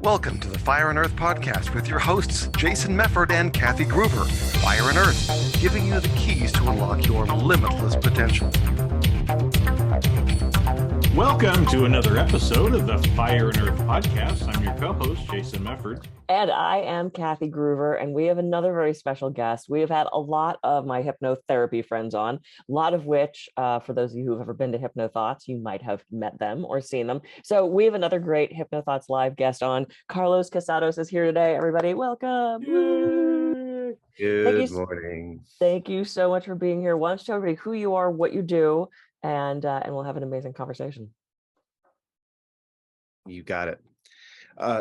Welcome to the Fire and Earth podcast with your hosts, Jason Mefford and Kathy Gruver. Fire and Earth, giving you the keys to unlock your limitless potential. Welcome to another episode of the Fire and Earth podcast. I'm your co-host, Jason Mefford. And I am Kathy Gruver, and we have another very special guest. We have had a lot of my hypnotherapy friends on, a lot of which, for those of you who've ever been to Hypnothoughts, you might have met them or seen them. So we have another great Hypnothoughts live guest on. Carlos Casados is here today. Everybody, welcome. Good morning. Thank you so much for being here. Why don't you tell everybody who you are, what you do, and we'll have an amazing conversation. You got it.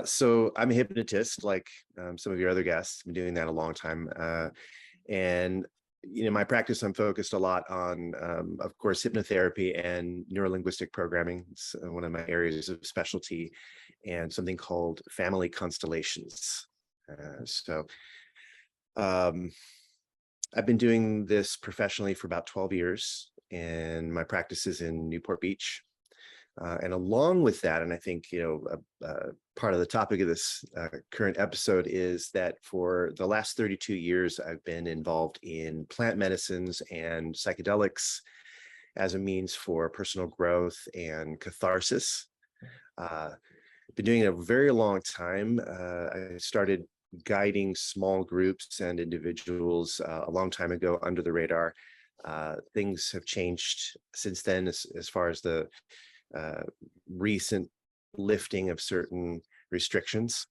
So I'm a hypnotist, like some of your other guests. I've been doing that a long time. And my practice, I'm focused a lot on, of course, hypnotherapy and neurolinguistic programming. It's one of my areas of specialty, and something called family constellations. I've been doing this professionally for about 12 years, and my practice is in Newport Beach. And along with that, and I think, part of the topic of this current episode is that for the last 32 years, I've been involved in plant medicines and psychedelics as a means for personal growth and catharsis. Been doing it a very long time. I started guiding small groups and individuals a long time ago under the radar. Things have changed since then as far as the recent lifting of certain restrictions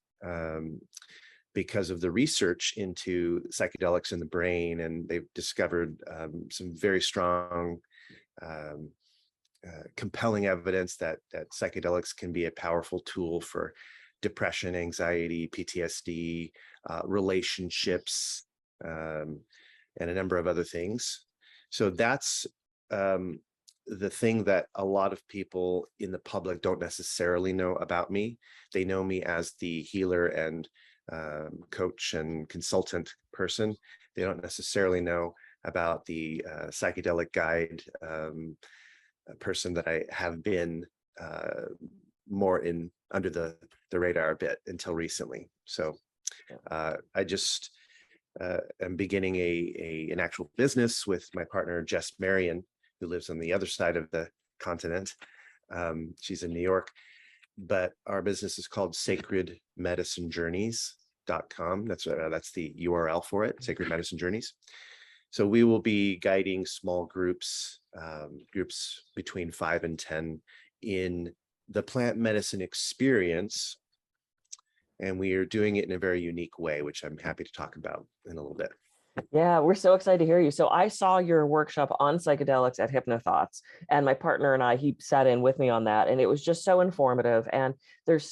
because of the research into psychedelics in the brain, and they've discovered some very strong, compelling evidence that psychedelics can be a powerful tool for depression, anxiety, PTSD, relationships, and a number of other things. So that's the thing that a lot of people in the public don't necessarily know about me. They know me as the healer and coach and consultant person. They don't necessarily know about the psychedelic guide person that I have been more under the radar a bit until recently. So I just am beginning an actual business with my partner, Jess Marion, who lives on the other side of the continent. She's in New York, but our business is called sacredmedicinejourneys.com. That's the URL for it, Sacred Medicine Journeys. So we will be guiding small groups between 5 and 10 in the plant medicine experience. And we are doing it in a very unique way, which I'm happy to talk about in a little bit. Yeah, we're so excited to hear you. So I saw your workshop on psychedelics at Hypnothoughts, and my partner and he sat in with me on that, and it was just so informative. And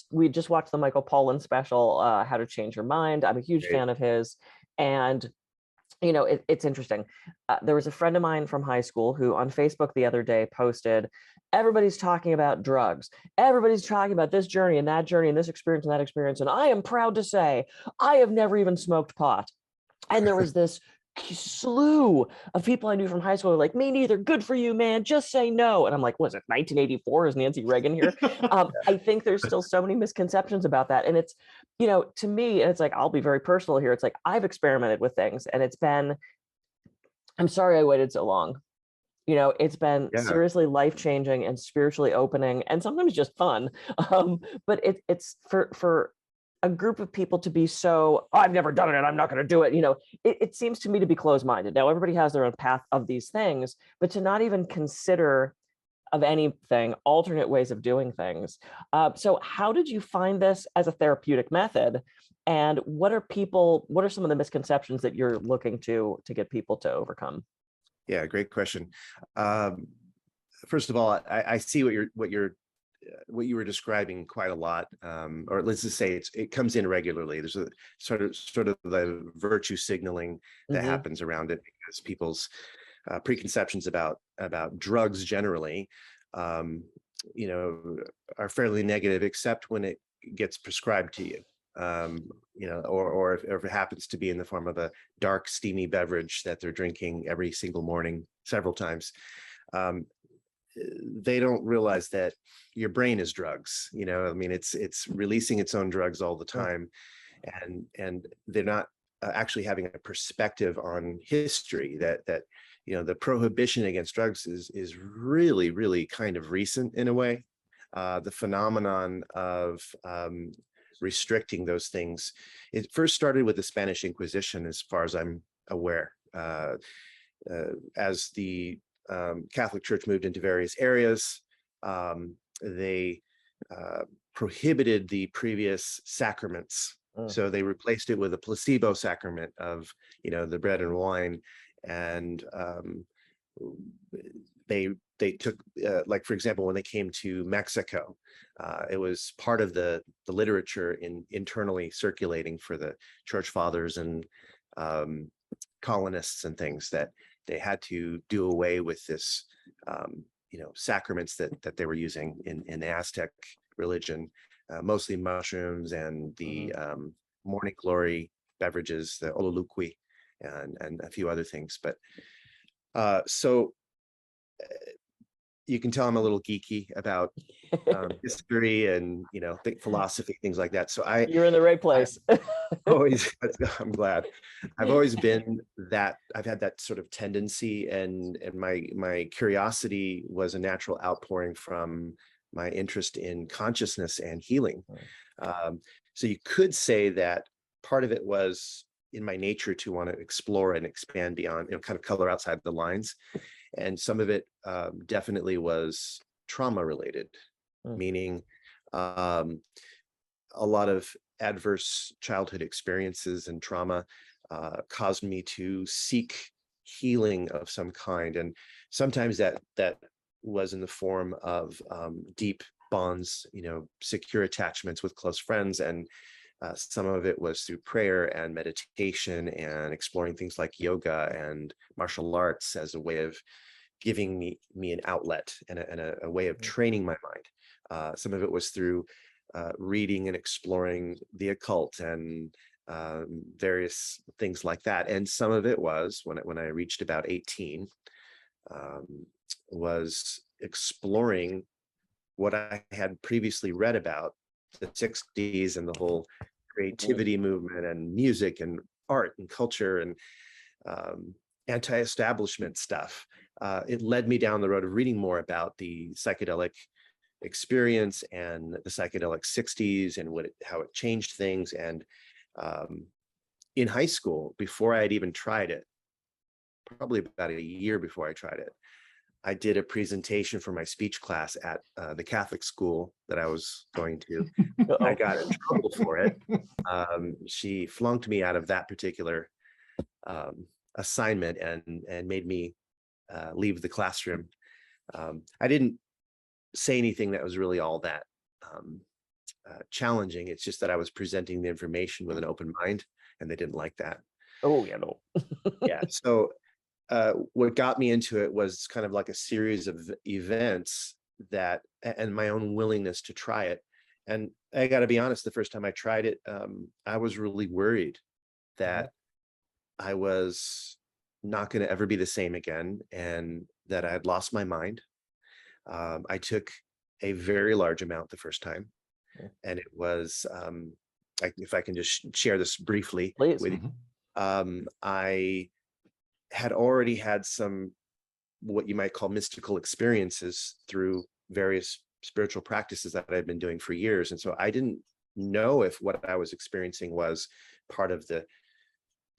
we just watched the Michael Pollan special, How to Change Your Mind. I'm a huge fan of his, and it's interesting. There was a friend of mine from high school who on Facebook the other day posted, everybody's talking about drugs. Everybody's talking about this journey and that journey and this experience and that experience. And I am proud to say I have never even smoked pot. And there was this slew of people I knew from high school who were like, me neither, good for you, man, just say no. And I'm like, was it 1984? Is Nancy Reagan here? I think there's still so many misconceptions about that. And it's, to me, and it's like, I'll be very personal here. It's like, I've experimented with things, and I'm sorry I waited so long. It's been seriously life-changing and spiritually opening, and sometimes just fun. But it's for a group of people to be so, I've never done it, I'm not going to do it. It seems to me to be closed-minded. Now, everybody has their own path of these things, but to not even consider of anything, alternate ways of doing things. So how did you find this as a therapeutic method? And what are some of the misconceptions that you're looking to get people to overcome? Yeah, great question. First of all, I see what you were describing quite a lot, or let's just say it comes in regularly. There's a sort of the virtue signaling that happens around it, because people's preconceptions about drugs generally, are fairly negative, except when it gets prescribed to you, or if it happens to be in the form of a dark, steamy beverage that they're drinking every single morning, several times. they don't realize that your brain is drugs. I mean, it's releasing its own drugs all the time, and they're not actually having a perspective on history that the prohibition against drugs is really, really kind of recent in a way. The phenomenon of restricting those things, it first started with the Spanish Inquisition, as far as I'm aware. As the Catholic Church moved into various areas, they prohibited the previous sacraments. So they replaced it with a placebo sacrament of, the bread and wine. And they took, like, for example, when they came to Mexico, it was part of the literature internally circulating for the church fathers and colonists and things, that they had to do away with this, sacraments that they were using in the Aztec religion, mostly mushrooms and the morning glory beverages, the ololuqui, and a few other things. But so you can tell I'm a little geeky about history and philosophy, things like that. So you're in the right place. I'm glad. I've always been that. I've had that sort of tendency, and my curiosity was a natural outpouring from my interest in consciousness and healing. So you could say that part of it was in my nature to want to explore and expand beyond, kind of color outside the lines. And some of it definitely was trauma related, meaning a lot of adverse childhood experiences and trauma caused me to seek healing of some kind. And sometimes that was in the form of deep bonds, secure attachments with close friends. And some of it was through prayer and meditation and exploring things like yoga and martial arts as a way of giving me an outlet and a way of training my mind. Some of it was through reading and exploring the occult and various things like that. And some of it was when I reached about 18, was exploring what I had previously read about the 60s and the whole creativity movement and music and art and culture and anti-establishment stuff. It led me down the road of reading more about the psychedelic experience and the psychedelic 60s and how it changed things. And in high school, before I had even tried it, probably about a year before I tried it, I did a presentation for my speech class at the Catholic school that I was going to. I got in trouble for it. She flunked me out of that particular assignment and made me leave the classroom. I didn't say anything that was really all that challenging. It's just that I was presenting the information with an open mind, and they didn't like that. Oh, yeah, no. Yeah. So what got me into it was kind of like a series of events and my own willingness to try it. And I got to be honest, the first time I tried it, I was really worried that I was not going to ever be the same again, and that I had lost my mind. I took a very large amount the first time, and it was, if I can just share this briefly. Please. With you. I had already had some, what you might call mystical experiences through various spiritual practices that I'd been doing for years. And so I didn't know if what I was experiencing was part of the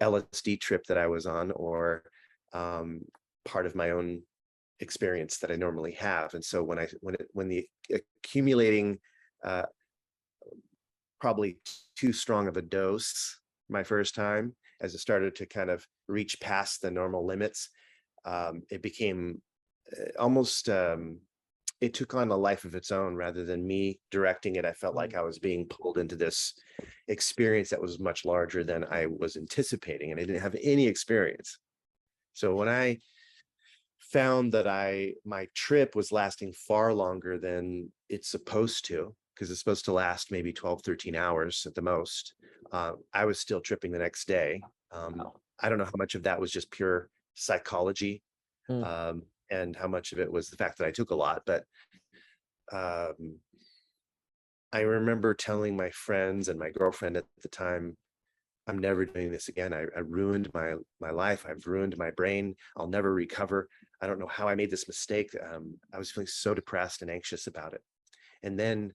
LSD trip that I was on, or part of my own experience that I normally have. And so when the accumulating, probably too strong of a dose my first time, as it started to kind of reach past the normal limits, it became almost, it took on a life of its own rather than me directing it. I felt like I was being pulled into this experience that was much larger than I was anticipating, and I didn't have any experience. So when I found that my trip was lasting far longer than it's supposed to, because it's supposed to last maybe 12, 13 hours at the most, I was still tripping the next day. I don't know how much of that was just pure psychology, and how much of it was the fact that I took a lot. But I remember telling my friends and my girlfriend at the time, I'm never doing this again. I ruined my life. I've ruined my brain. I'll never recover. I don't know how I made this mistake. I was feeling so depressed and anxious about it. And then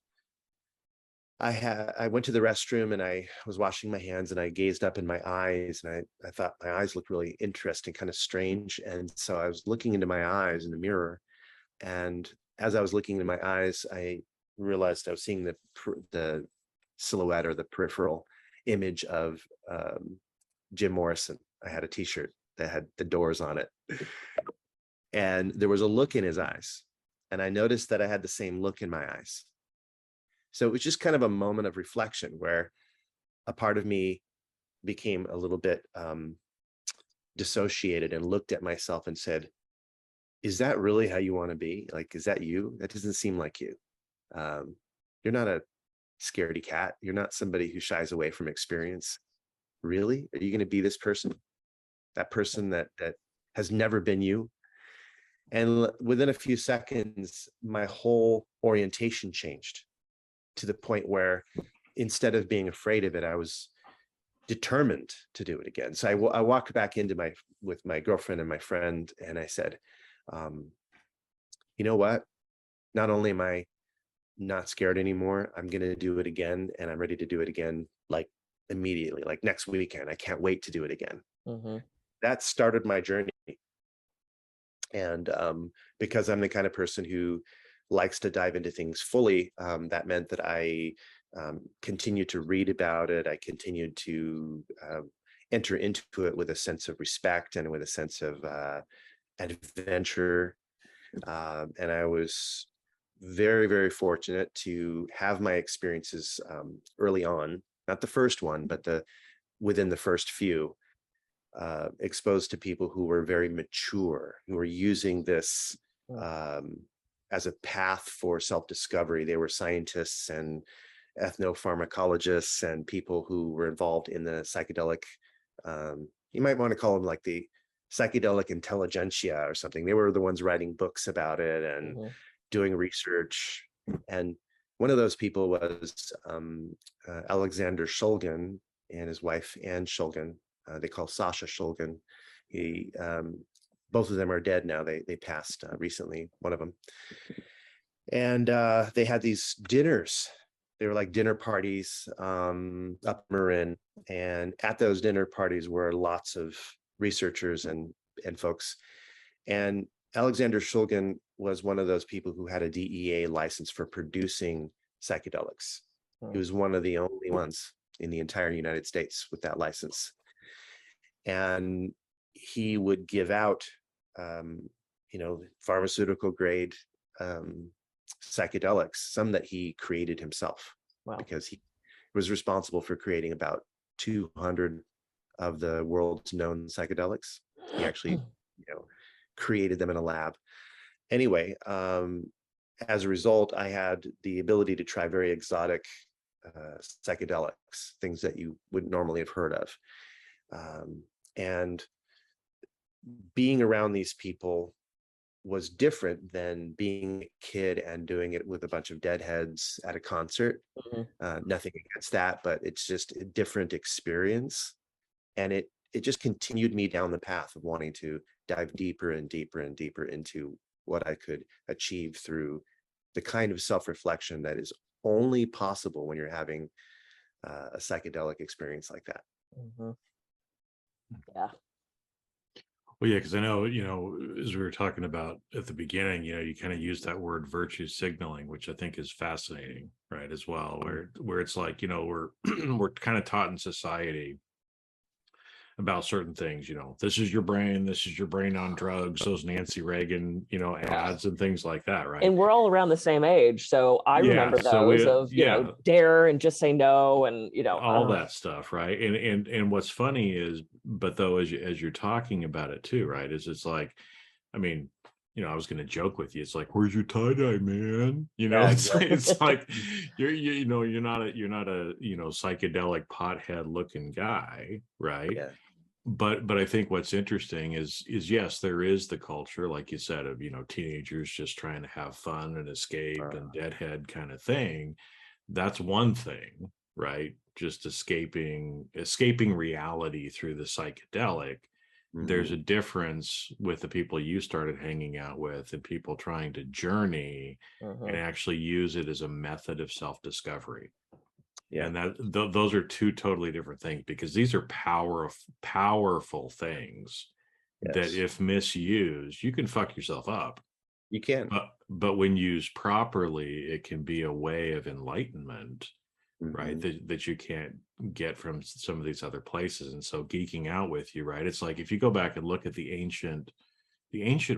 I went to the restroom and I was washing my hands and I gazed up in my eyes and I thought my eyes looked really interesting, kind of strange. And so I was looking into my eyes in the mirror. And as I was looking into my eyes, I realized I was seeing the silhouette or the peripheral image of Jim Morrison. I had a t-shirt that had the Doors on it. And there was a look in his eyes. And I noticed that I had the same look in my eyes. So it was just kind of a moment of reflection where a part of me became a little bit dissociated and looked at myself and said, is that really how you want to be? Like, is that you? That doesn't seem like you. You're not a scaredy cat. You're not somebody who shies away from experience. Really? Are you going to be this person? That person that has never been you? And within a few seconds, my whole orientation changed to the point where instead of being afraid of it, I was determined to do it again. So I walked back into with my girlfriend and my friend, and I said, you know what? Not only am I not scared anymore, I'm going to do it again, and I'm ready to do it again, like immediately, like next weekend. I can't wait to do it again. Mm-hmm. That started my journey. And because I'm the kind of person who likes to dive into things fully, that meant that I continued to read about it. I continued to enter into it with a sense of respect and with a sense of adventure. And I was very, very fortunate to have my experiences early on, not the first one, but within the first few, exposed to people who were very mature, who were using this as a path for self-discovery. They were scientists and ethnopharmacologists and people who were involved in the psychedelic, you might want to call them like the psychedelic intelligentsia or something. They were the ones writing books about it and doing research. And one of those people was Alexander Shulgin and his wife, Anne Shulgin. They call Sasha Shulgin. Both of them are dead now. They passed recently, one of them. And they had these dinners. They were like dinner parties up Marin. And at those dinner parties were lots of researchers and folks. And Alexander Shulgin was one of those people who had a DEA license for producing psychedelics. He was one of the only ones in the entire United States with that license. And he would give out, pharmaceutical grade psychedelics, some that he created himself. Wow. Because he was responsible for creating about 200 of the world's known psychedelics. He actually, created them in a lab. Anyway, as a result, I had the ability to try very exotic psychedelics, things that you wouldn't normally have heard of. And being around these people was different than being a kid and doing it with a bunch of deadheads at a concert. Nothing against that, but it's just a different experience. And it just continued me down the path of wanting to dive deeper and deeper and deeper into what I could achieve through the kind of self-reflection that is only possible when you're having a psychedelic experience like that. Yeah. Well, yeah, because I know, as we were talking about at the beginning, you kind of use that word virtue signaling, which I think is fascinating, right, as well, where it's like, we're we're kind of taught in society about certain things, this is your brain on drugs, those Nancy Reagan, ads and things like that, right? And we're all around the same age, so I remember those of dare and just say no, and all that stuff, right? And what's funny is, but though as you're talking about it too, right, is it's like, I mean, I was going to joke with you. It's like, where's your tie-dye, man? It's like you're not a psychedelic pothead looking guy, right? Yeah. but I think what's interesting is yes, there is the culture, like you said, of, teenagers just trying to have fun and escape and deadhead kind of thing. That's one thing, right? Just escaping reality through the psychedelic. There's a difference with the people you started hanging out with and people trying to journey and actually use it as a method of self-discovery. Yeah. And those are two totally different things, because these are powerful things that if misused, you can fuck yourself up. You can. But when used properly, it can be a way of enlightenment, right? That you can't get from some of these other places. And so geeking out with you, right? It's like if you go back and look at the ancient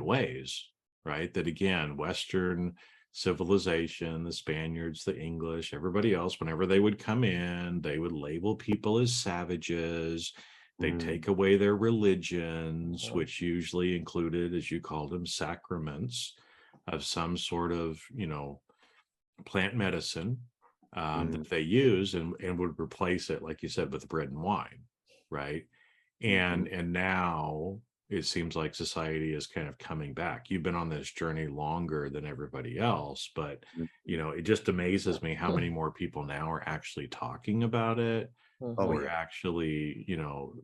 ways, right? That again, Western civilization, the Spaniards, the English, everybody else, whenever they would come in, they would label people as savages. They'd take away their religions, which usually included, as you called them, sacraments of some sort of, plant medicine that they use, and would replace it, like you said, with bread and wine, right? And now it seems like society is kind of coming back. You've been on this journey longer than everybody else, but it just amazes me how many more people now are actually talking about it, or actually,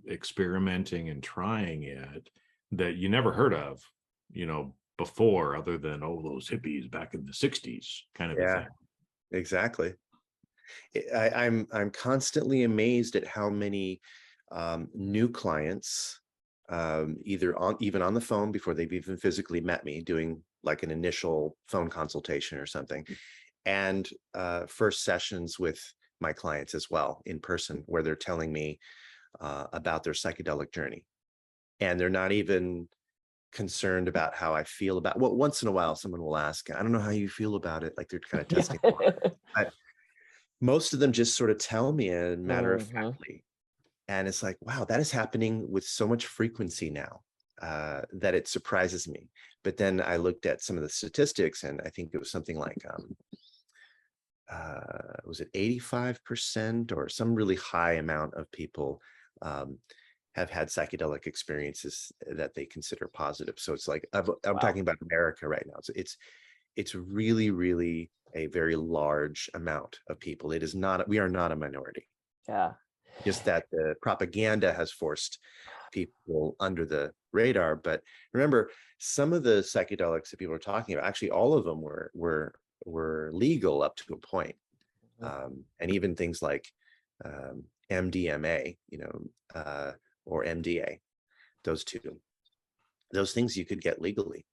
experimenting and trying it, that you never heard of, before, other than, those hippies back in the 60s kind of a thing. Exactly. I'm constantly amazed at how many new clients, even on the phone before they've even physically met me, doing like an initial phone consultation or something, and first sessions with my clients as well in person, where they're telling me about their psychedelic journey, and they're not even concerned about how I feel about. Well, once in a while someone will ask, I don't know how you feel about it, like they're kind of testing. But most of them just sort of tell me in matter of factly. And it's like, wow, that is happening with so much frequency now that it surprises me. But then I looked at some of the statistics, and I think it was something like, was it 85% or some really high amount of people have had psychedelic experiences that they consider positive. So it's like, I'm talking about America right now. It's really, really a very large amount of people. It is not, we are not a minority. Yeah. Just that the propaganda has forced people under the radar. But remember, some of the psychedelics that people are talking about, actually all of them were legal up to a point. And even things like MDMA, or MDA, those things you could get legally.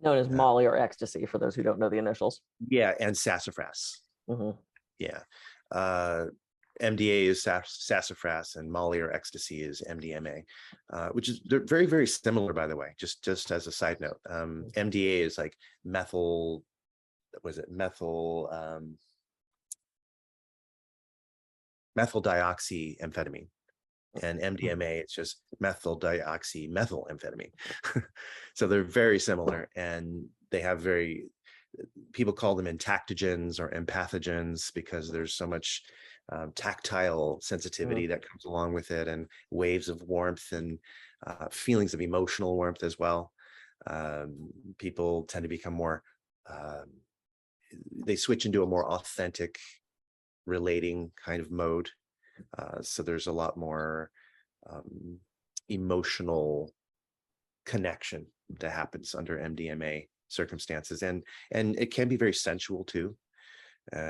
Known as Molly or ecstasy, for those who don't know the initials. Yeah, and sassafras. Yeah. MDA is sassafras, and Molly or ecstasy is MDMA, which is, they're very, very similar, by the way, just as a side note. MDA is like methyl dioxyamphetamine, and MDMA, it's just methyl dioxymethylamphetamine. So they're very similar, and they have people call them entactogens or empathogens, because there's so much tactile sensitivity that comes along with it, and waves of warmth, and feelings of emotional warmth as well. People tend to become more, they switch into a more authentic relating kind of mode. So there's a lot more emotional connection that happens under MDMA circumstances, and it can be very sensual too.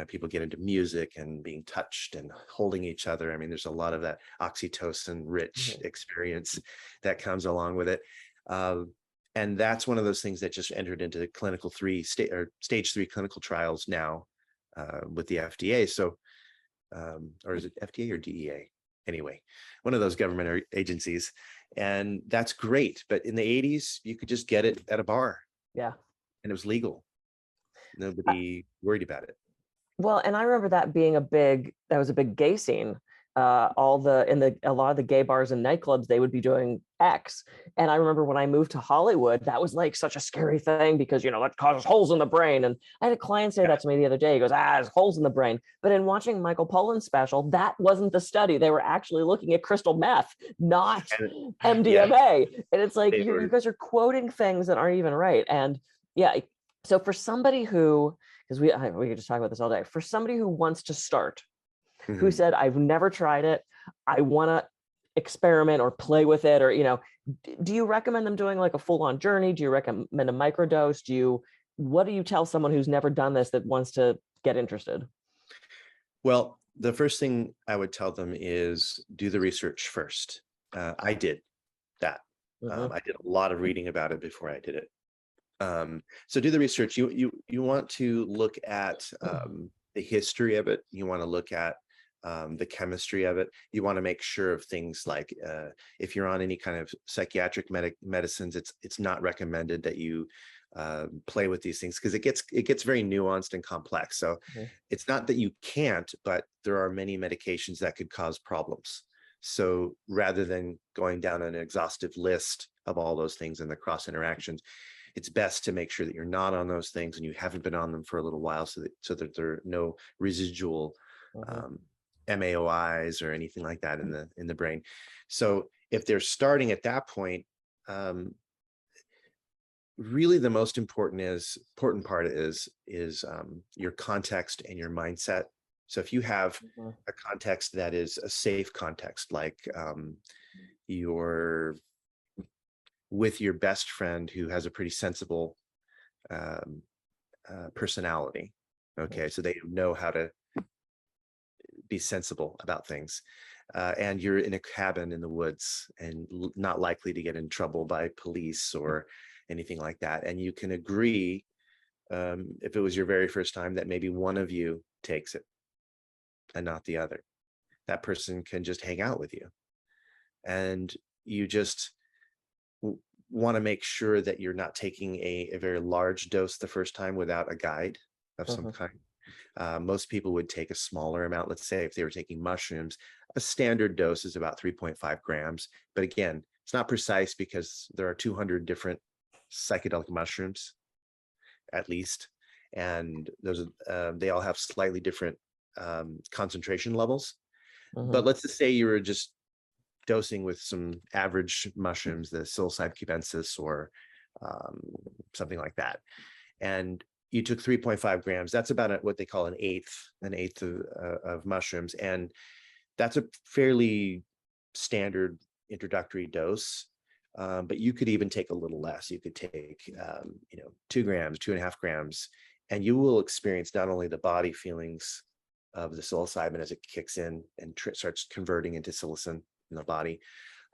People get into music and being touched and holding each other. I mean, there's a lot of that oxytocin rich experience that comes along with it. And that's one of those things that just entered into the stage 3 clinical trials now with the FDA. So, or is it FDA or DEA? Anyway, one of those government agencies. And that's great. But in the 80s, you could just get it at a bar. Yeah. And it was legal. Nobody worried about it. Well, and I remember that being that was a big gay scene a lot of the gay bars and nightclubs, they would be doing X. And I remember when I moved to Hollywood, that was like such a scary thing because, that causes holes in the brain. And I had a client say that to me the other day. He goes, there's holes in the brain. But in watching Michael Pollan's special, that wasn't the study. They were actually looking at crystal meth, not MDMA. And it's like, you guys are quoting things that aren't even right. And yeah, so for somebody who, because we could just talk about this all day, for somebody who wants to start, who said, I've never tried it, I want to experiment or play with it, or, do you recommend them doing like a full-on journey? Do you recommend a microdose? What do you tell someone who's never done this that wants to get interested? Well, the first thing I would tell them is do the research first. I did that. I did a lot of reading about it before I did it. So do the research. You want to look at the history of it. You want to look at the chemistry of it. You want to make sure of things like if you're on any kind of psychiatric medicines, it's not recommended that you play with these things because it gets very nuanced and complex. So it's not that you can't, but there are many medications that could cause problems. So rather than going down an exhaustive list of all those things and the cross interactions, it's best to make sure that you're not on those things and you haven't been on them for a little while, so that there are no residual MAOIs or anything like that in the brain. So if they're starting at that point, really the most important part is your context and your mindset. So if you have a context that is a safe context, like you're with your best friend who has a pretty sensible personality, okay, so they know how to be sensible about things, and you're in a cabin in the woods and not likely to get in trouble by police or anything like that, and you can agree, if it was your very first time, that maybe one of you takes it and not the other. That person can just hang out with you, and you just want to make sure that you're not taking a very large dose the first time without a guide of some kind. Most people would take a smaller amount. Let's say if they were taking mushrooms, a standard dose is about 3.5 grams. But again, it's not precise because there are 200 different psychedelic mushrooms, at least. And those they all have slightly different concentration levels. But let's just say you were just dosing with some average mushrooms, the psilocybe cubensis or something like that. And you took 3.5 grams. That's about what they call an eighth of mushrooms. And that's a fairly standard introductory dose. But you could even take a little less. You could take, 2 grams, 2.5 grams, and you will experience not only the body feelings of the psilocybin as it kicks in and starts converting into psilocin in the body.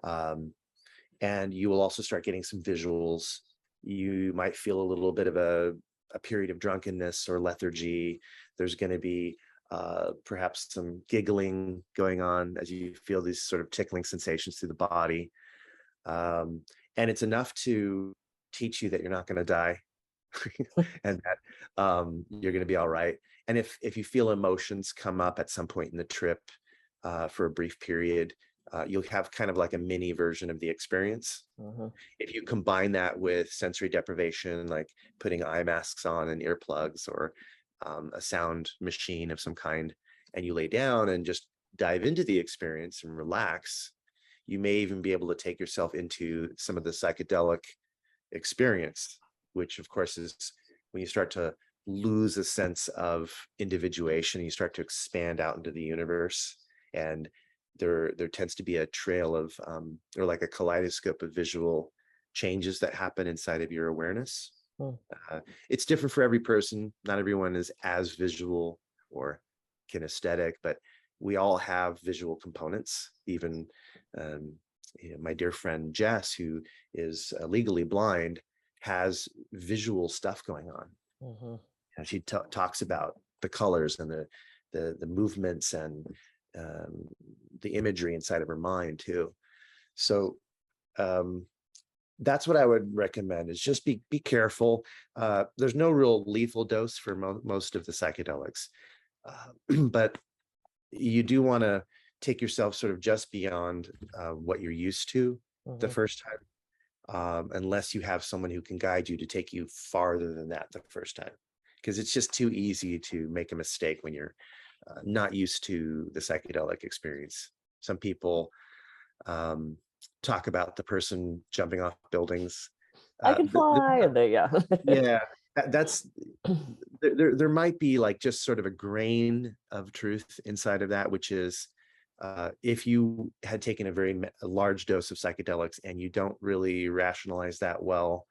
And you will also start getting some visuals. You might feel a little bit of a period of drunkenness or lethargy. There's going to be perhaps some giggling going on as you feel these sort of tickling sensations through the body. And it's enough to teach you that you're not going to die and that you're going to be all right. And if you feel emotions come up at some point in the trip for a brief period, you'll have kind of like a mini version of the experience. If you combine that with sensory deprivation, like putting eye masks on and earplugs or a sound machine of some kind, and you lay down and just dive into the experience and relax, you may even be able to take yourself into some of the psychedelic experience, which of course is when you start to lose a sense of individuation, you start to expand out into the universe, and there tends to be a trail of or like a kaleidoscope of visual changes that happen inside of your awareness. It's different for every person. Not everyone is as visual or kinesthetic, but we all have visual components. Even my dear friend Jess, who is legally blind, has visual stuff going on. And she talks about the colors and the movements and the imagery inside of her mind too. So that's what I would recommend, is just be careful. There's no real lethal dose for most of the psychedelics, but you do want to take yourself sort of just beyond what you're used to the first time, unless you have someone who can guide you to take you farther than that the first time, because it's just too easy to make a mistake when you're not used to the psychedelic experience. Some people talk about the person jumping off buildings. I can fly. Yeah, that's there might be like just sort of a grain of truth inside of that, which is if you had taken a large dose of psychedelics and you don't really rationalize that well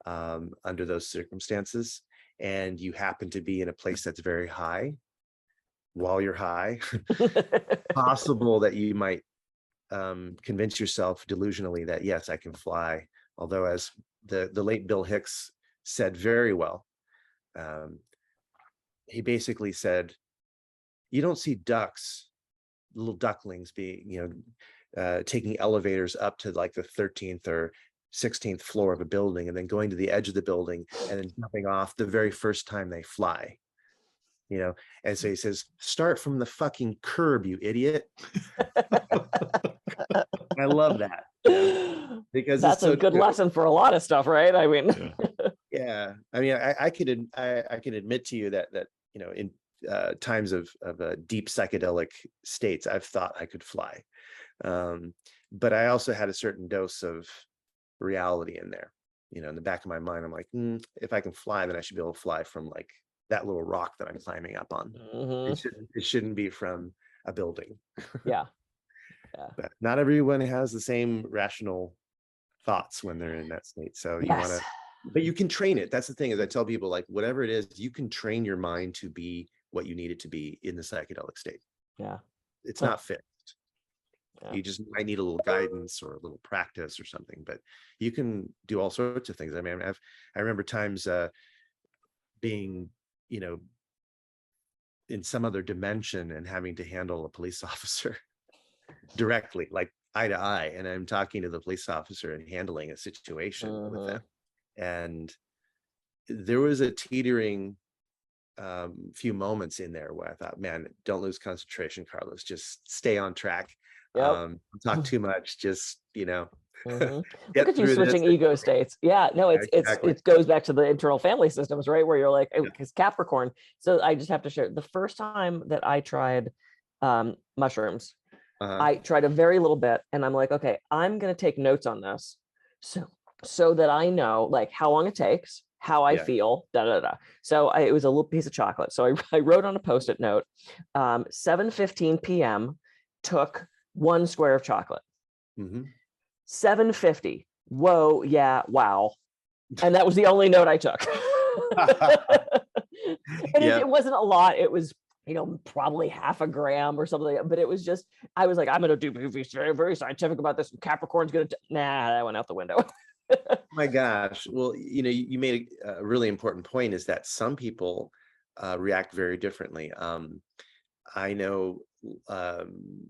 under those circumstances, and you happen to be in a place that's very high while you're high, possible that you might convince yourself delusionally that, yes, I can fly. Although, as the late Bill Hicks said very well, he basically said, you don't see ducks, little ducklings taking elevators up to like the 13th or 16th floor of a building and then going to the edge of the building and then jumping off the very first time they fly. And so he says, start from the fucking curb, you idiot. I love that, because that's a good lesson for a lot of stuff, right? I mean, yeah. I mean, I can admit to you that in times of deep psychedelic states, I've thought I could fly, but I also had a certain dose of reality in there. In the back of my mind, I'm like, if I can fly, then I should be able to fly from like that little rock that I'm climbing up on. It shouldn't be from a building. Yeah. But not everyone has the same rational thoughts when they're in that state. So but you can train it. That's the thing, is I tell people, like, whatever it is, you can train your mind to be what you need it to be in the psychedelic state. Yeah. It's not fixed. Yeah. You just might need a little guidance or a little practice or something, but you can do all sorts of things. I mean, I remember times being, in some other dimension and having to handle a police officer directly, like eye to eye, and I'm talking to the police officer and handling a situation with them. And there was a teetering few moments in there where I thought, man, don't lose concentration, Carlos, just stay on track. Don't talk too much, just look at you switching ego states. It goes back to the internal family systems, right, where you're like, because Capricorn. So I just have to share, the first time that I tried mushrooms, I tried a very little bit, and I'm like, okay, I'm going to take notes on this so that I know like how long it takes, how I feel, So it was a little piece of chocolate. So I wrote on a Post-it note, 7:15 p.m. took 1 square of chocolate. 7:50. Whoa, yeah, wow. And that was the only note I took. And it wasn't a lot. It was, probably half a gram or something. But it was just, I was like, I'm going to be very, very scientific about this. Capricorn's going to, that went out the window. My gosh. Well, you made a really important point, is that some people react very differently. I know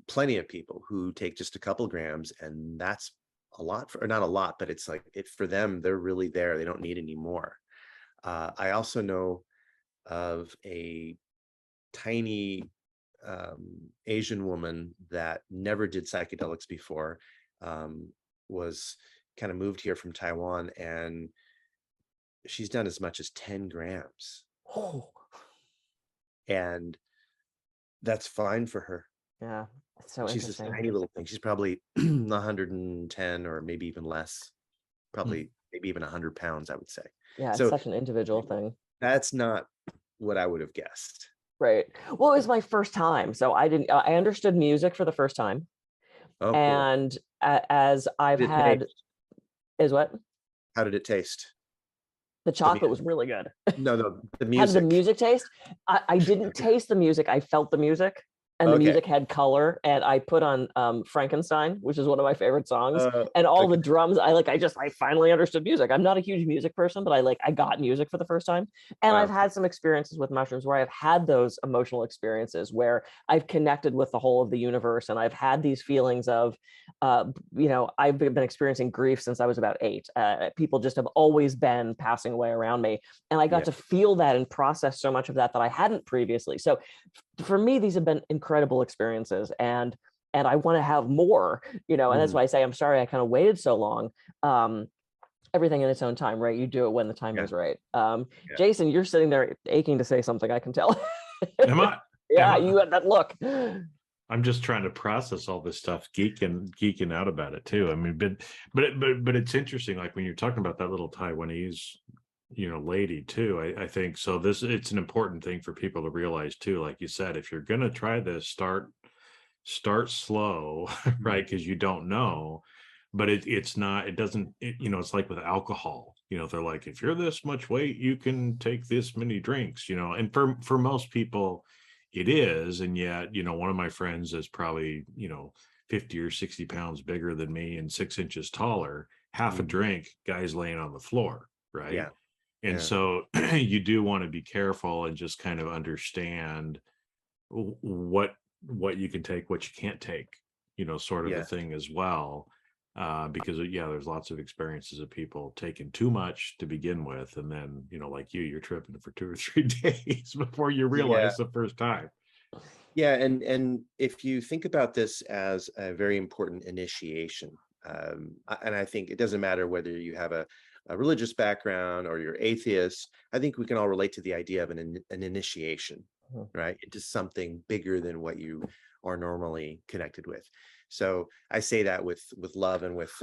plenty of people who take just a couple grams, and that's a lot, or not a lot, but it's like, for them, they're really there. They don't need any more. I also know of a tiny Asian woman that never did psychedelics before, was kind of moved here from Taiwan, and she's done as much as 10 grams. And that's fine for her. Yeah. It's so she's interesting. This tiny little thing. She's probably 110 or maybe even less, probably maybe even 100 pounds, I would say. Yeah, it's such an individual thing. That's not what I would have guessed. Right. Well, it was my first time, so I understood music for the first time. Oh, and cool. As I've had, is what? How did it taste? The chocolate was really good. No, the music. How did the music taste? I didn't taste the music. I felt the music. And the music had color, and I put on Frankenstein, which is one of my favorite songs, and all the drums. I finally understood music. I'm not a huge music person, but I got music for the first time. And I've had some experiences with mushrooms where I've had those emotional experiences where I've connected with the whole of the universe, and I've had these feelings of, I've been experiencing grief since I was about 8. People just have always been passing away around me, and I got to feel that and process so much of that I hadn't previously. So for me, these have been incredible experiences. And and I want to have more, and that's why I say, I'm sorry I kind of waited so long. Everything in its own time, right? You do it when the time is right. Jason, you're sitting there aching to say something, I can tell. Am I? Yeah, you had that look. I'm just trying to process all this stuff, geeking out about it too. I mean, but it's interesting, like when you're talking about that little Taiwanese, lady too. I think so. It's an important thing for people to realize too. Like you said, if you're gonna try this, start slow, right? Because you don't know. But it's not. It doesn't. It's like with alcohol. They're like, if you're this much weight, you can take this many drinks. And for most people, it is. And yet, one of my friends is probably 50 or 60 pounds bigger than me and 6 inches taller. Half a drink, guy's laying on the floor, right? Yeah. And so you do want to be careful and just kind of understand what you can take, what you can't take, sort of a thing as well. Because there's lots of experiences of people taking too much to begin with, and then like you're tripping for 2 or 3 days before you realize the first time. Yeah, and if you think about this as a very important initiation, and I think it doesn't matter whether you have a religious background or you're atheist, I think we can all relate to the idea of an initiation, right, into something bigger than what you are normally connected with. So I say that with love and with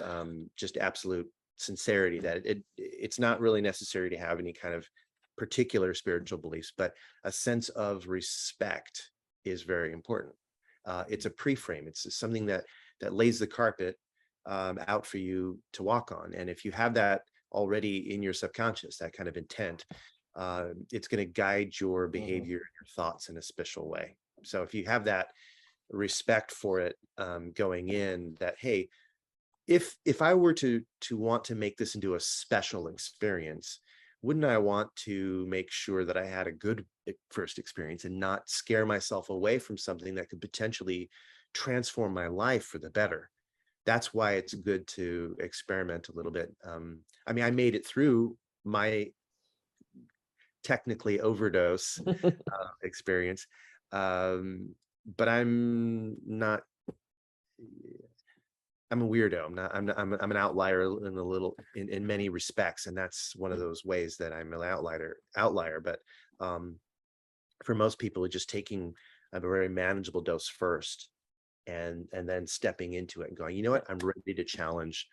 just absolute sincerity, that it's not really necessary to have any kind of particular spiritual beliefs, but a sense of respect is very important. It's a pre-frame. It's something that lays the carpet out for you to walk on. And if you have that already in your subconscious, that kind of intent, it's going to guide your behavior, your thoughts in a special way. So if you have that respect for it going in, that, hey, if I were to want to make this into a special experience, wouldn't I want to make sure that I had a good first experience and not scare myself away from something that could potentially transform my life for the better? That's why it's good to experiment a little bit. I mean, I made it through my technically overdose experience, but I'm a weirdo. I'm an outlier in many respects, and that's one of those ways that I'm an outlier. But for most people, it's just taking a very manageable dose first, and then stepping into it and going, you know what, I'm ready to challenge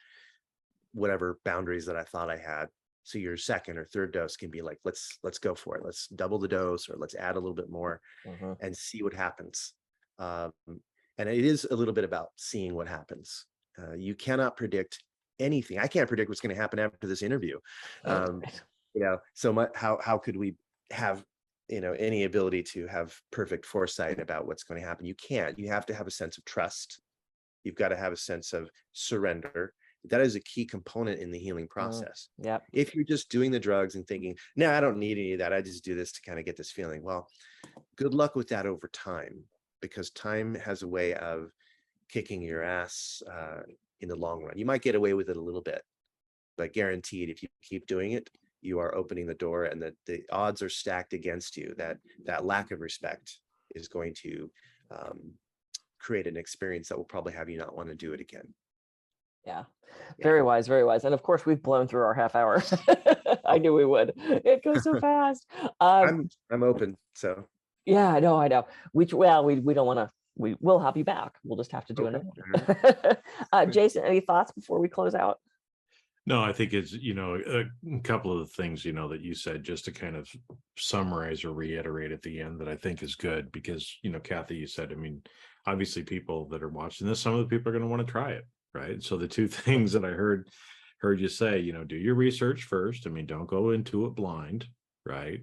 whatever boundaries that I thought I had. So your second or third dose can be like, let's go for it. Let's double the dose, or let's add a little bit more and see what happens. And it is a little bit about seeing what happens. You cannot predict anything. I can't predict what's going to happen after this interview. So how could we have any ability to have perfect foresight about what's going to happen? You can't. You have to have a sense of trust. You've got to have a sense of surrender. That is a key component in the healing process. If you're just doing the drugs and thinking, no, I don't need any of that, I just do this to kind of get this feeling, well, good luck with that over time, because time has a way of kicking your ass in the long run. You might get away with it a little bit, but guaranteed, if you keep doing it, you are opening the door, and the odds are stacked against you. That lack of respect is going to create an experience that will probably have you not want to do it again. Yeah. Very wise, very wise. And of course, we've blown through our half hour. I knew we would. It goes so fast. I'm open. So yeah, I know. We don't want to. We will have you back. We'll just have to do another one. Jason, any thoughts before we close out? No, I think it's, a couple of the things, that you said, just to kind of summarize or reiterate at the end, that I think is good, because, Kathy, you said, I mean, obviously people that are watching this, some of the people are going to want to try it. Right. So the two things that I heard you say, do your research first. I mean, don't go into it blind. Right.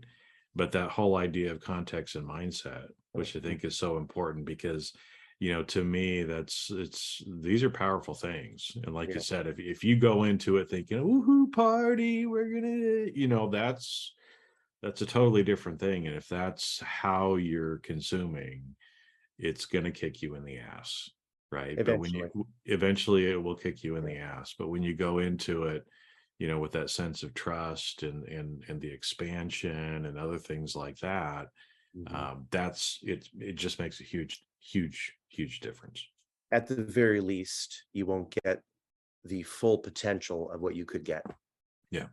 But that whole idea of context and mindset, which I think is so important, because, to me, these are powerful things. And like you said, if you go into it thinking, woohoo, party, we're going to, that's a totally different thing. And if that's how you're consuming, it's going to kick you in the ass. Right. Eventually. But eventually it will kick you in the ass. But when you go into it, with that sense of trust and the expansion and other things like that, it just makes a huge difference. at the very least, you won't get the full potential of what you could get. Yeah.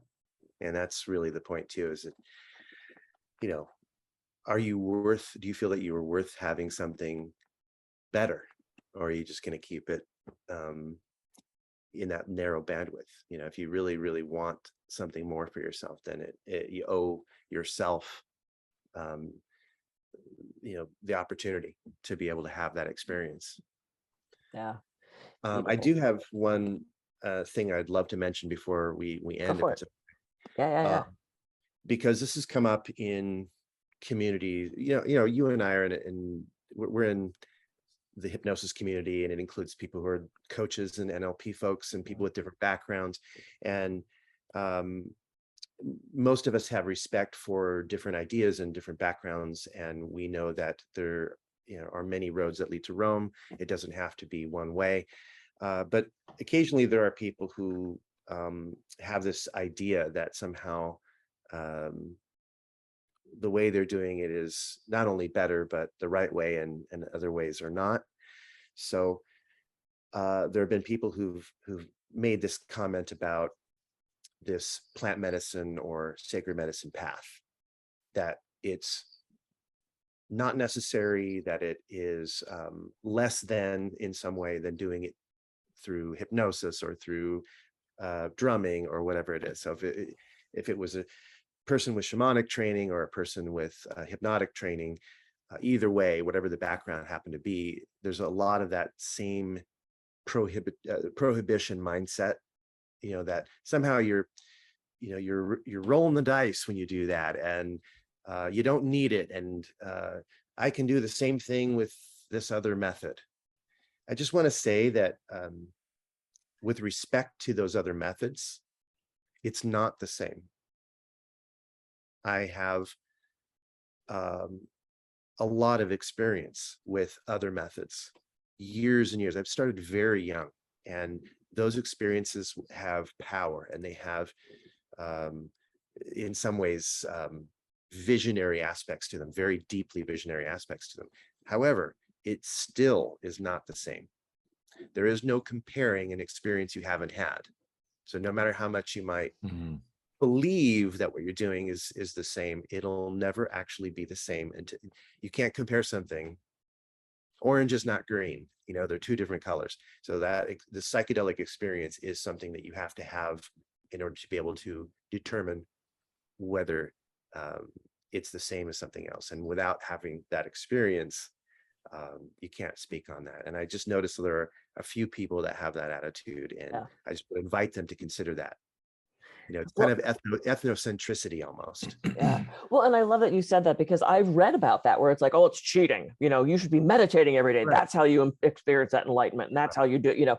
And that's really the point too, is that, you know, do you feel that you are worth having something better, or are you just going to keep it in that narrow bandwidth? You know, if you really, really want something more for yourself, then you owe yourself, you know, the opportunity to be able to have that experience. Yeah. I do have one thing I'd love to mention before we end. For it. Yeah. Because this has come up in communities. You know, you and I are we're in the hypnosis community, and it includes people who are coaches and NLP folks and people with different backgrounds. And most of us have respect for different ideas and different backgrounds, and we know that there, you know, are many roads that lead to Rome. It doesn't have to be one way, but occasionally there are people who have this idea that somehow the way they're doing it is not only better, but the right way, and other ways are not. So there have been people who've made this comment about this plant medicine or sacred medicine path, that it's not necessary, that it is less than in some way than doing it through hypnosis or through drumming or whatever it is. So if it was a person with shamanic training or a person with hypnotic training, either way, whatever the background happened to be, there's a lot of that same prohibition mindset, you know, that somehow you're rolling the dice when you do that, and you don't need it, and I can do the same thing with this other method. I just want to say that with respect to those other methods, it's not the same. I have a lot of experience with other methods, years and years. I've started very young, and those experiences have power, and they have, in some ways, visionary aspects to them, very deeply visionary aspects to them. However, it still is not the same. There is no comparing an experience you haven't had. So no matter how much you might believe that what you're doing is the same, it'll never actually be the same. And you can't compare something. Orange is not green, you know, they're two different colors. So that the psychedelic experience is something that you have to have in order to be able to determine whether it's the same as something else. And without having that experience, you can't speak on that. And I just noticed that there are a few people that have that attitude, and I just would invite them to consider that. You know, it's kind of ethnocentricity almost. Yeah. Well, and I love that you said that, because I've read about that, where it's like, oh, it's cheating. You know, you should be meditating every day. Right. That's how you experience that enlightenment. And that's how you do it. You know,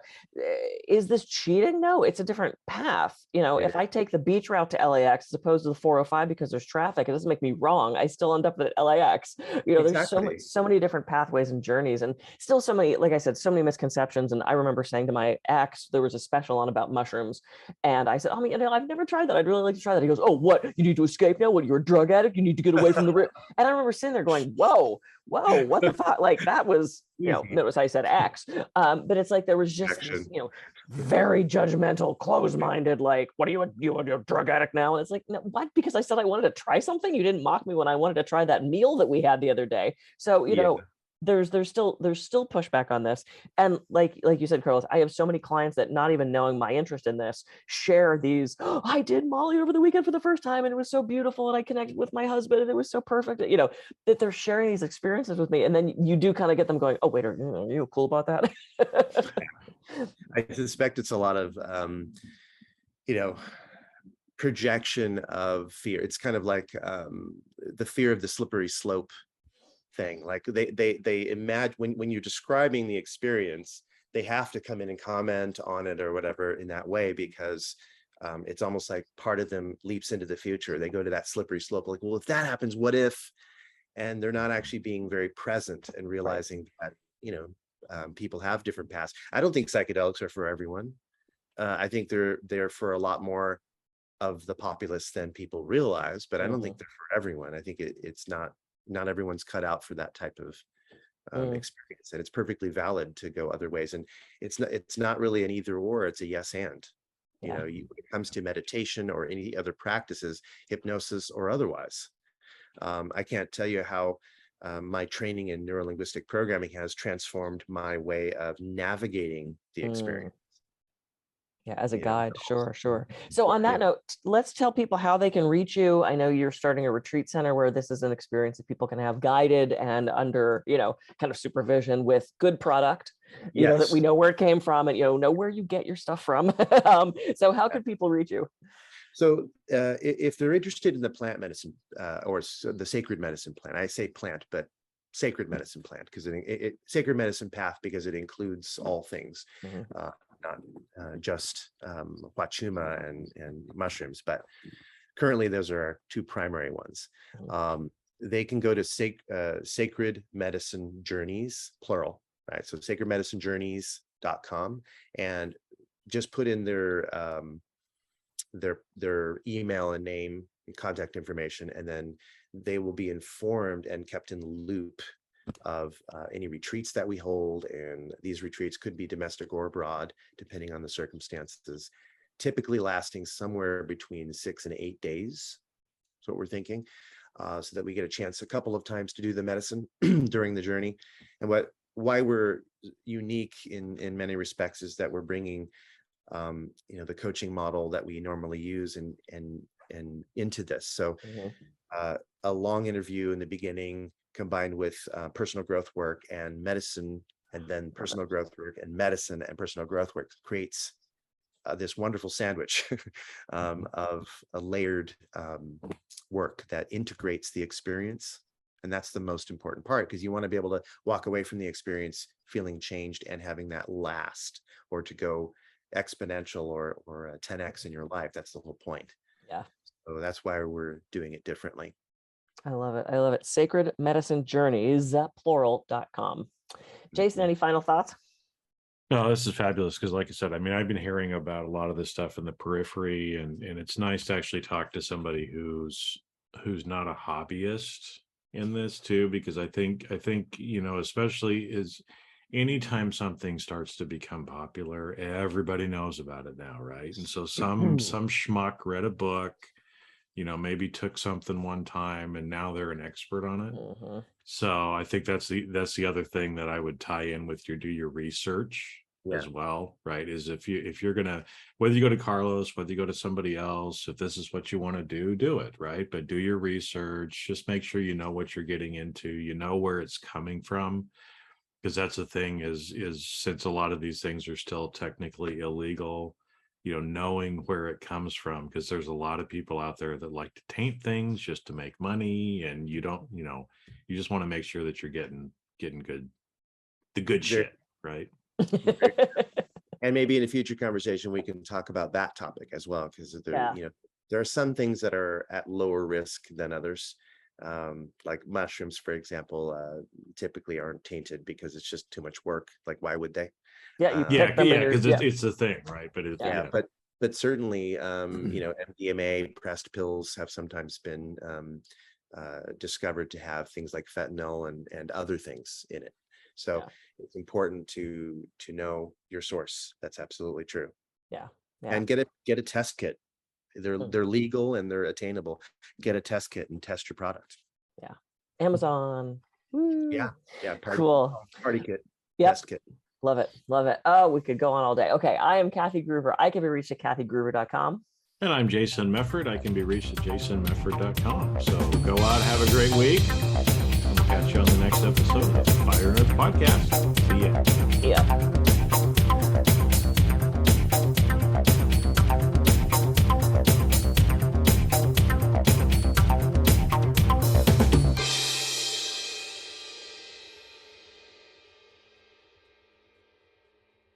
is this cheating? No, it's a different path. You know, if I take the beach route to LAX as opposed to the 405 because there's traffic, it doesn't make me wrong. I still end up at LAX. You know, there's so many different pathways and journeys, and still so many, like I said, so many misconceptions. And I remember saying to my ex, there was a special on about mushrooms, and I said, oh, you know, I've never tried that. I'd really like to try that. He goes, oh, what? You need to escape now? What, you're a drug addict? You need to get away from the rip. And I remember sitting there going, whoa, what the fuck? Like, that was, you know, notice I said X. But it's like, there was just this, you know, very judgmental, closed-minded, like, what are you a drug addict now? And it's like, no, what? Because I said I wanted to try something? You didn't mock me when I wanted to try that meal that we had the other day. So, you know, there's still pushback on this. And like you said, Carlos, I have so many clients that, not even knowing my interest in this, share these, oh, I did Molly over the weekend for the first time, and it was so beautiful, and I connected with my husband, and it was so perfect, you know, that they're sharing these experiences with me. And then you do kind of get them going, oh, wait, are you cool about that? I suspect it's a lot of you know, projection of fear. It's kind of like the fear of the slippery slope thing. Like they imagine, when you're describing the experience, they have to come in and comment on it or whatever in that way, because it's almost like part of them leaps into the future. They go to that slippery slope, like, well, if that happens, what if? And they're not actually being very present and realizing that, you know, people have different paths. I don't think psychedelics are for everyone. I think they're for a lot more of the populace than people realize, but I don't think they're for everyone. I think it's not everyone's cut out for that type of experience, and it's perfectly valid to go other ways. And it's not really an either or, it's a yes and. You know, when it comes to meditation or any other practices, hypnosis or otherwise, I can't tell you how my training in neurolinguistic programming has transformed my way of navigating the experience. Yeah, as a guide. Sure. So on that note, let's tell people how they can reach you. I know you're starting a retreat center where this is an experience that people can have guided and under, kind of supervision with good product, you know, that we know where it came from and, know where you get your stuff from. So how can people reach you? So if they're interested in the plant medicine or the sacred medicine plant, I say plant, but sacred medicine plant, because sacred medicine path, because it includes all things. Not just huachuma and mushrooms, but currently those are our two primary ones. They can go to Sacred Medicine Journeys, plural, right? So sacredmedicinejourneys.com, and just put in their email and name and contact information, and then they will be informed and kept in the loop of any retreats that we hold. And these retreats could be domestic or abroad, depending on the circumstances, typically lasting somewhere between 6 and 8 days. That's what we're thinking, so that we get a chance a couple of times to do the medicine during the journey. And why we're unique in many respects is that we're bringing the coaching model that we normally use and into this. So a long interview in the beginning, combined with personal growth work and medicine, and then personal growth work and medicine and personal growth work, creates this wonderful sandwich of a layered work that integrates the experience. And that's the most important part, because you want to be able to walk away from the experience feeling changed and having that last, or to go exponential or 10x in your life. That's the whole point. Yeah. So that's why we're doing it differently. I love it. Sacred Medicine Journeys, plural.com. Jason, any final thoughts? No, this is fabulous, because like I said, I mean, I've been hearing about a lot of this stuff in the periphery, and it's nice to actually talk to somebody who's not a hobbyist in this too, because I think, especially is anytime something starts to become popular, everybody knows about it now, right? And so some schmuck read a book, maybe took something one time and now they're an expert on it. So I think that's the other thing that I would tie in with do your research as well, right? Is if you're gonna, whether you go to Carlos, whether you go to somebody else, if this is what you want to do it, right? But do your research, just make sure you know what you're getting into, where it's coming from. Because that's the thing is since a lot of these things are still technically illegal, knowing where it comes from, because there's a lot of people out there that like to taint things just to make money, and you don't, you just want to make sure that you're getting the good shit, right? And maybe in a future conversation we can talk about that topic as well, because there are some things that are at lower risk than others. Like mushrooms, for example, typically aren't tainted because it's just too much work. Like, why would they? Because it's the thing, right? But but certainly, MDMA pressed pills have sometimes been discovered to have things like fentanyl and other things in it. So it's important to know your source. That's absolutely true. And get a test kit. They're legal and they're attainable. Get a test kit and test your product. Amazon. Woo. Party kit. Test kit. Love it. Oh, we could go on all day. Okay, I am Kathy Gruver. I can be reached at kathygruver.com. And I'm Jason Mefford. I can be reached at jasonmefford.com. So go out, have a great week. We'll catch you on the next episode of the Fire and Earth Podcast. See